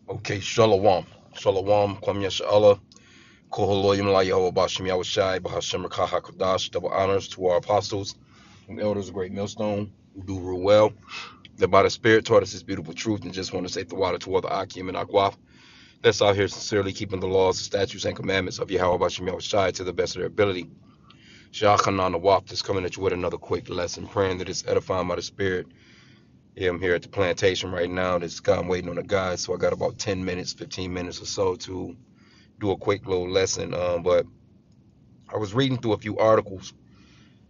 Okay, Shalom. Shalom, Kwam Yasha'Allah, Koholoyim La Yahweh Bashim Yahushai, Bahashem Rakaha Kodash, double honors to our apostles and elders of Great Millstone, who do rule well, that by the Spirit taught us this beautiful truth, and just want to say the water toward the Akim and Akwaf, that's out here sincerely keeping the laws, statutes, and commandments of Yahweh Bashim Yahushai to the best of their ability. Sha'achanan Awaf, just coming at you with another quick lesson, praying that it's edifying by the Spirit. Yeah, I'm here at the plantation right now. This guy, I'm waiting on a guy, so I got about 10 minutes, 15 minutes or so to do a quick little lesson. But I was reading through a few articles.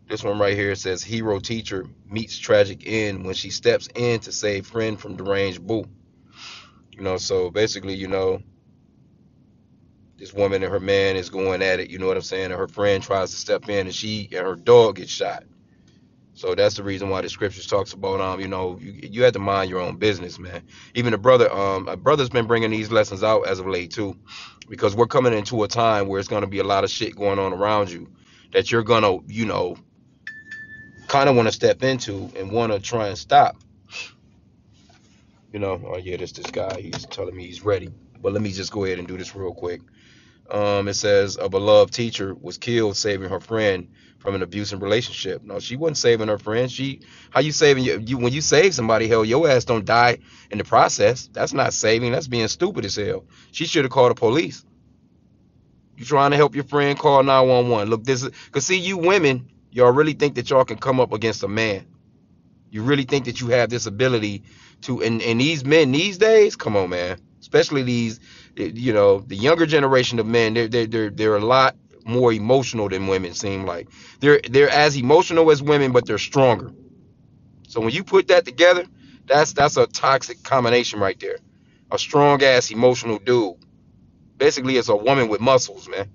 This one right here says hero teacher meets tragic end when she steps in to save friend from deranged boo. So basically, this woman and her man is going at it. You know what I'm saying? And her friend tries to step in, and she and her dog get shot. So that's the reason why the scriptures talks about you have to mind your own business, man. Even a brother's been bringing these lessons out as of late too, because we're coming into a time where it's gonna be a lot of shit going on around you that you're gonna, kind of want to step into and want to try and stop. Oh yeah, this guy, he's telling me he's ready. But let me just go ahead and do this real quick. It says a beloved teacher was killed saving her friend from an abusive relationship. No, she wasn't saving her friend. How you saving you when you save somebody? Hell, your ass don't die in the process. That's not saving. That's being stupid as hell. She should have called the police. You trying to help your friend? Call 911. Look, this is because see, you women, y'all really think that y'all can come up against a man. You really think that you have this ability to, and these men these days, come on, man. Especially these, the younger generation of men. They're a lot more emotional than women. Seem like they're as emotional as women, but they're stronger. So when you put that together, that's a toxic combination right there. A strong ass emotional dude. Basically, it's a woman with muscles, man.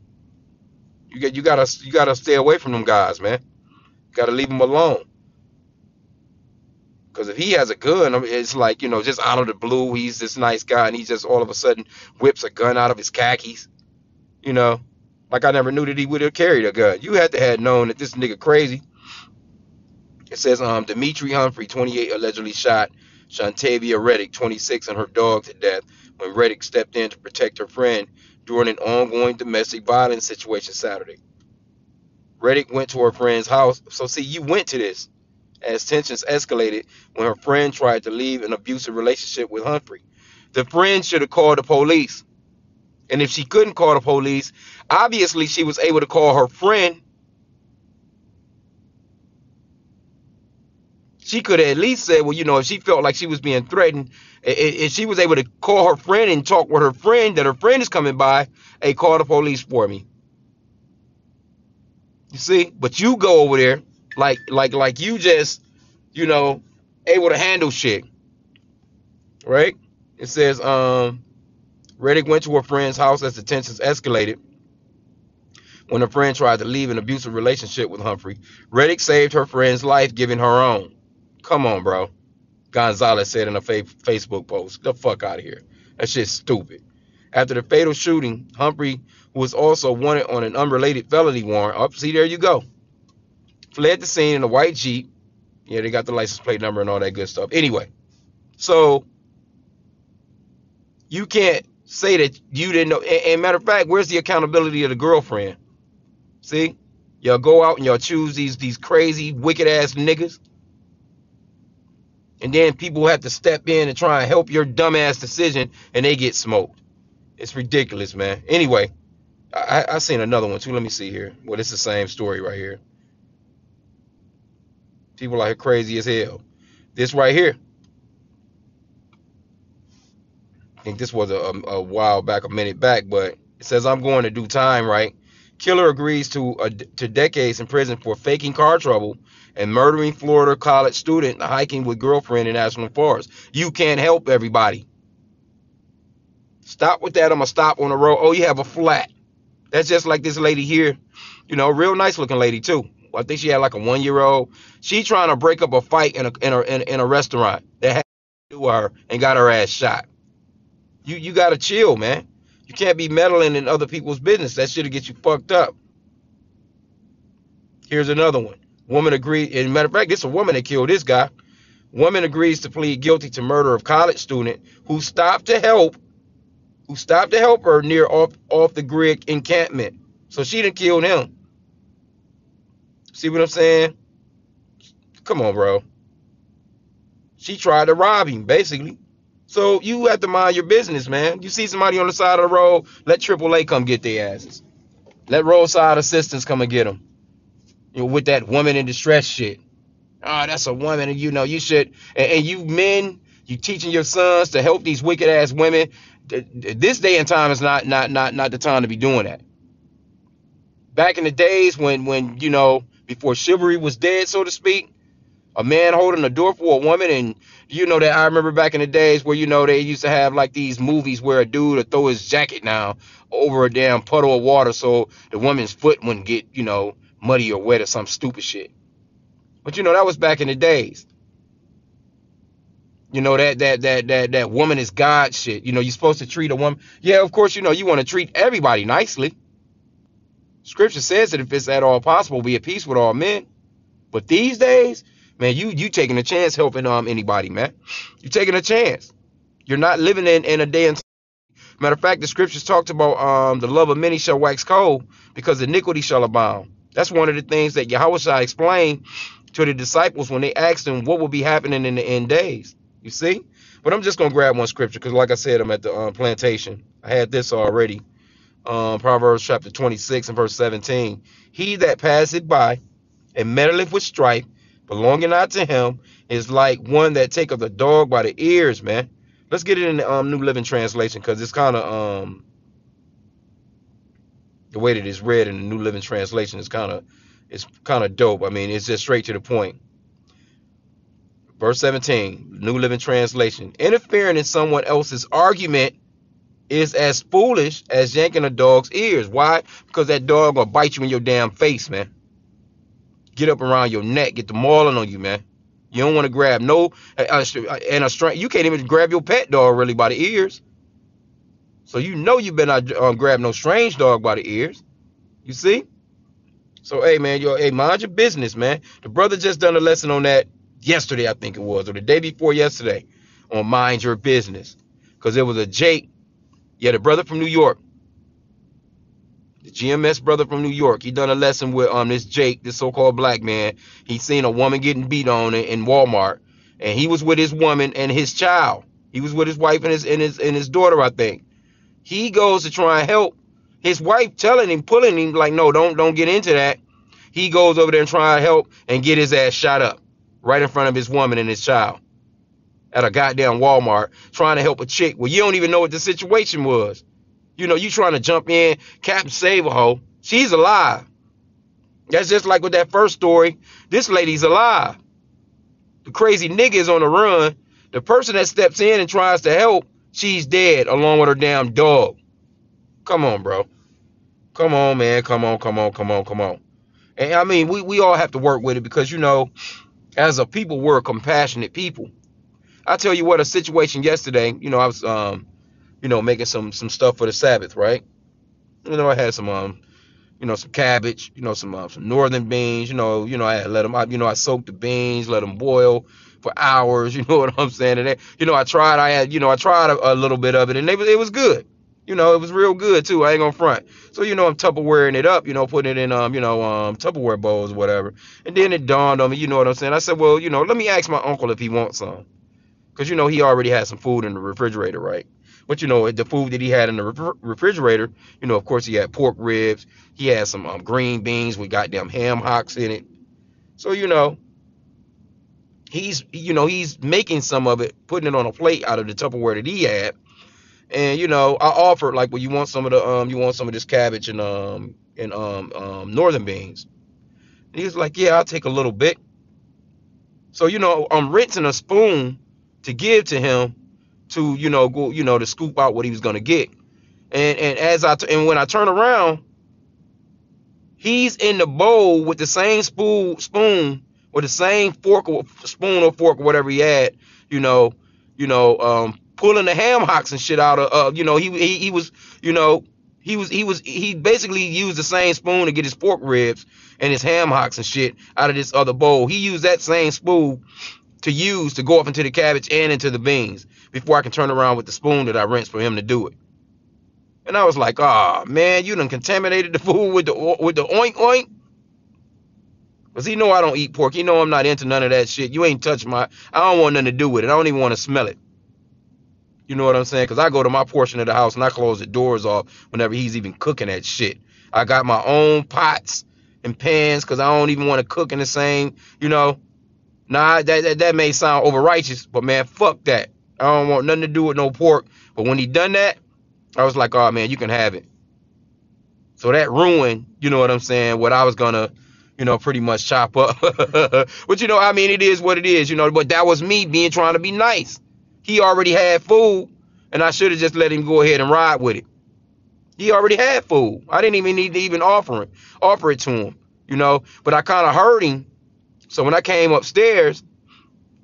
You gotta stay away from them guys, man. You gotta leave them alone. Because if he has a gun, I mean, it's like, just out of the blue, he's this nice guy, and he just all of a sudden whips a gun out of his khakis. You know, like I never knew that he would have carried a gun. You had to have known that this nigga crazy. It says, Dimitri Humphrey, 28, allegedly shot Shantavia Reddick, 26, and her dog to death when Reddick stepped in to protect her friend during an ongoing domestic violence situation Saturday. Reddick went to her friend's house. So see, you went to this as tensions escalated when her friend tried to leave an abusive relationship with Humphrey. The friend should have called the police. And if she couldn't call the police, obviously she was able to call her friend. She could have at least said, well, if she felt like she was being threatened, if she was able to call her friend and talk with her friend, that her friend is coming by, hey, call the police for me. You see? But you go over there like you just, able to handle shit. Right? It says, Reddick went to her friend's house as the tensions escalated when her friend tried to leave an abusive relationship with Humphrey. Reddick saved her friend's life, giving her own. Come on, bro. Gonzalez said in a Facebook post. Get the fuck out of here. That shit's stupid. After the fatal shooting, Humphrey, who was also wanted on an unrelated felony warrant, see, there you go, fled the scene in a white Jeep. Yeah, they got the license plate number and all that good stuff. Anyway, so you can't say that you didn't know. And matter of fact, where's the accountability of the girlfriend? See, y'all go out and y'all choose these crazy, wicked ass niggas, and then people have to step in and try and help your dumb ass decision, and they get smoked. It's ridiculous, man. Anyway, I seen another one too. Let me see here. Well, it's the same story right here. People are crazy as hell. This right here, I think this was a while back, a minute back, but it says, I'm going to do time, right? Killer agrees to decades in prison for faking car trouble and murdering Florida college student hiking with girlfriend in National Forest. You can't help everybody. Stop with that. I'm going to stop on the road. Oh, you have a flat. That's just like this lady here. Real nice looking lady too. I think she had like a 1-year-old. She trying to break up a fight in a restaurant that had to do her and got her ass shot. You gotta chill, man. You can't be meddling in other people's business. That shit'll get you fucked up. Here's another one. Woman agreed. As a matter of fact, this is a woman that killed this guy. Woman agrees to plead guilty to murder of college student who stopped to help who stopped to help her near off the grid encampment. So she done killed him. See what I'm saying? Come on, bro. She tried to rob him, basically. So you have to mind your business, man. You see somebody on the side of the road, let AAA come get their asses. Let roadside assistance come and get them. You know, with that woman in distress shit. Oh, that's a woman, and you should. And you men, you teaching your sons to help these wicked ass women. This day and time is not the time to be doing that. Back in the days when before chivalry was dead, so to speak, a man holding a door for a woman, and that I remember back in the days where they used to have like these movies where a dude would throw his jacket down over a damn puddle of water so the woman's foot wouldn't get muddy or wet or some stupid shit. But that was back in the days. That woman is God shit. You're supposed to treat a woman. Yeah, of course, you want to treat everybody nicely. Scripture says that if it's at all possible, be at peace with all men. But these days, man, you taking a chance helping anybody, man. You taking a chance. You're not living in a day and time. Matter of fact, the scriptures talked about the love of many shall wax cold because iniquity shall abound. That's one of the things that Yahushua explained to the disciples when they asked him what will be happening in the end days. You see? But I'm just gonna grab one scripture because, like I said, I'm at the plantation. I had this already. Proverbs chapter 26 and verse 17. He that passeth by and meddleth with strife, belonging not to him, is like one that taketh a dog by the ears, man. Let's get it in the New Living Translation because it's kind of the way that it's read in the New Living Translation is kind of dope. I mean, it's just straight to the point. Verse 17, New Living Translation. Interfering in someone else's argument is as foolish as yanking a dog's ears. Why? Because that dog will bite you in your damn face, man. Get up around your neck, get the mauling on you, man. You don't want to grab you can't even grab your pet dog really by the ears. So you better not grab no strange dog by the ears. You see? So hey man, mind your business, man. The brother just done a lesson on that yesterday, I think it was, or the day before yesterday, on mind your business. Because it was a Jake, the brother from New York. The GMS brother from New York, he done a lesson with this Jake, this so-called black man. He seen a woman getting beat on in Walmart, and he was with his woman and his child. He was with his wife and his daughter, I think. He goes to try and help. His wife telling him, pulling him like, no, don't get into that. He goes over there and try to help and get his ass shot up right in front of his woman and his child at a goddamn Walmart, trying to help a chick. Well, you don't even know what the situation was. You trying to jump in, Captain Save a hoe. She's alive. That's just like with that first story. This lady's alive. The crazy nigga is on the run. The person that steps in and tries to help, she's dead along with her damn dog. Come on, bro. Come on, man. Come on. And I mean, we all have to work with it because, as a people, we're a compassionate people. I tell you what, a situation yesterday, I was, making some stuff for the Sabbath, right? I had some some cabbage, some northern beans, I had let them, I soaked the beans, let them boil for hours, you know what I'm saying? And then, I tried a little bit of it, and it was good. It was real good too. I ain't gonna front. So, I'm Tupperwareing it up, putting it in, Tupperware bowls or whatever. And then it dawned on me, you know what I'm saying? I said, well, let me ask my uncle if he wants some. Because, he already had some food in the refrigerator, right? But, the food that he had in the refrigerator, of course, he had pork ribs. He had some green beans with goddamn ham hocks in it. So, he's making some of it, putting it on a plate out of the Tupperware that he had. And, I offered, like, well, you want some of this cabbage and northern beans? And he was like, yeah, I'll take a little bit. So, I'm rinsing a spoon to give to him to go to scoop out what he was gonna get, and when I turn around, he's in the bowl with the same spoon or the same fork or spoon or fork or whatever he had, pulling the ham hocks and shit out of he basically used the same spoon to get his pork ribs and his ham hocks and shit out of this other bowl. He used that same spoon to go off into the cabbage and into the beans before I can turn around with the spoon that I rinsed for him to do it. And I was like, oh man, you done contaminated the food with the oink oink. Cause he know I don't eat pork. He know I'm not into none of that shit. You ain't touch my. I don't want nothing to do with it. I don't even want to smell it. You know what I'm saying? Cause I go to my portion of the house and I close the doors off whenever he's even cooking that shit. I got my own pots and pans cause I don't even want to cook in the same. You know, nah, that may sound over righteous, but man, fuck that. I don't want nothing to do with no pork. But when he done that, I was like, oh man, you can have it. So that ruined, you know what I'm saying, what I was gonna, pretty much chop up. But I mean, it is what it is, but that was me being trying to be nice. He already had food, and I should have just let him go ahead and ride with it. He already had food. I didn't even need to even offer it to him, But I kind of heard him. So when I came upstairs,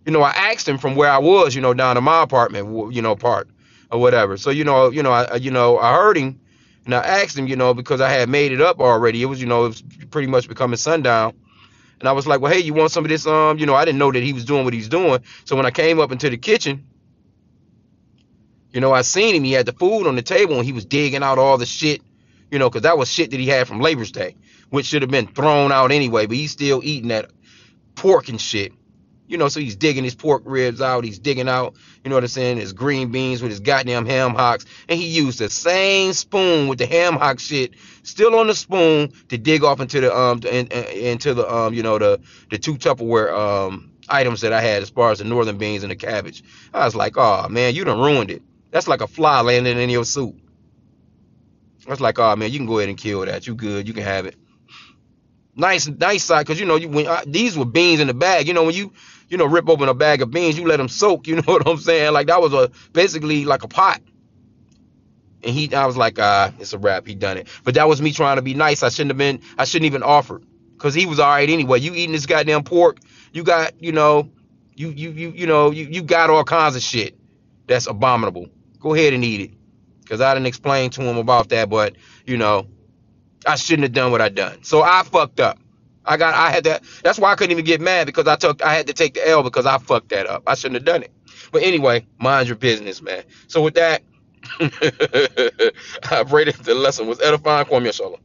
I asked him from where I was, down to my apartment, part or whatever. So I heard him, and I asked him, because I had made it up already. It was pretty much becoming sundown, and I was like, well, hey, you want some of this? I didn't know that he was doing what he's doing. So when I came up into the kitchen, I seen him. He had the food on the table, and he was digging out all the shit, because that was shit that he had from Labor's Day, which should have been thrown out anyway. But he's still eating that pork and shit. So he's digging his pork ribs out. He's digging out, what I'm saying, his green beans with his goddamn ham hocks. And he used the same spoon with the ham hock shit still on the spoon to dig off into the the two Tupperware items that I had as far as the northern beans and the cabbage. I was like, oh man, you done ruined it. That's like a fly landing in your soup. I was like, oh man, you can go ahead and kill that. You good? You can have it. Nice side, because these were beans in the bag. When you rip open a bag of beans, you let them soak. You know what I'm saying? Like that was basically like a pot. And I was like, it's a wrap. He done it. But that was me trying to be nice. I shouldn't even offered, because he was all right anyway. You eating this goddamn pork? You got you got all kinds of shit that's abominable. Go ahead and eat it, because I didn't explain to him about that. But I shouldn't have done what I done. So I fucked up. I had that. That's why I couldn't even get mad, because I had to take the L because I fucked that up. I shouldn't have done it. But anyway, mind your business, man. So with that, I pray that the lesson was edifying. Kwame Yashala.